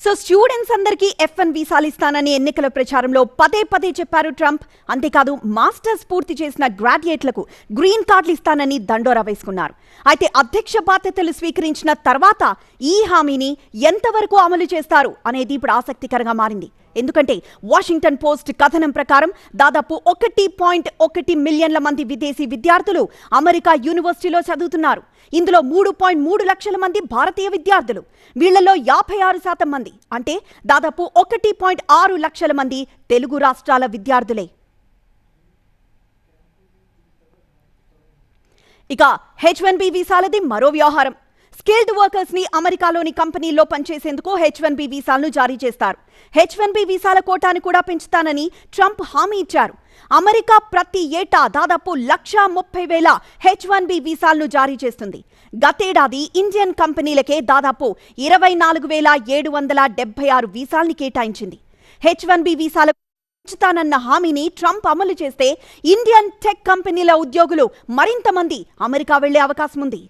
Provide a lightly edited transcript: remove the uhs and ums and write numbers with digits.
So students అందరికీ F1 వీసాలు ఇస్తానని ఎన్నికల ప్రచారంలో పదే పదే చెప్పారు ట్రంప్. అంతేకాదు మాస్టర్స్ పూర్తి చేసిన గ్రాడ్యుయేట్లకు గ్రీన్ కార్డులు ఇస్తానని దండోరా వేసుకున్నారు. అయితే అధ్యక్ష బాధ్యతలు స్వీకరించిన తర్వాత ఈ హామీని ఎంతవరకు అమలు చేస్తారు అనేది ఇప్పుడు ఆసక్తికరంగా మారింది. ఎందుకంటే వాషింగ్టన్ పోస్ట్ కథనం ప్రకారం దాదాపు 1.1 మిలియన్ల మంది విదేశీ విద్యార్థులు అమెరికా యూనివర్సిటీలో చదువుతున్నారు. ఇందులో 3.3 లక్షల మంది భారతీయ విద్యార్థులు. వీళ్లలో 56% మంది అంటే దాదాపు 1.6 లక్షల మంది తెలుగు రాష్ట్రాల విద్యార్థులే. ఇక H1B వీసాలది మరో వ్యవహారం. స్కిల్డ్ వర్కర్స్ ని అమెరికాలోని కంపెనీల్లో పనిచేసేందుకు H1B వీసాలను జారీ చేస్తారు. H1B వీసాల కోటాను కూడా పెంచుతానని ట్రంప్ హామీ ఇచ్చారు. అమెరికా ప్రతి ఏటా దాదాపు 1,30,000 H1B వీసాలను జారీ చేస్తుంది. గతేడాది ఇండియన్ కంపెనీలకే దాదాపు 24,776 వీసాల్ని కేటాయించింది. H1B వీసాల పెంచుతానన్న హామీని ట్రంప్ అమలు చేస్తే ఇండియన్ టెక్ కంపెనీల ఉద్యోగులు మరింత మంది అమెరికా వెళ్లే అవకాశం ఉంది.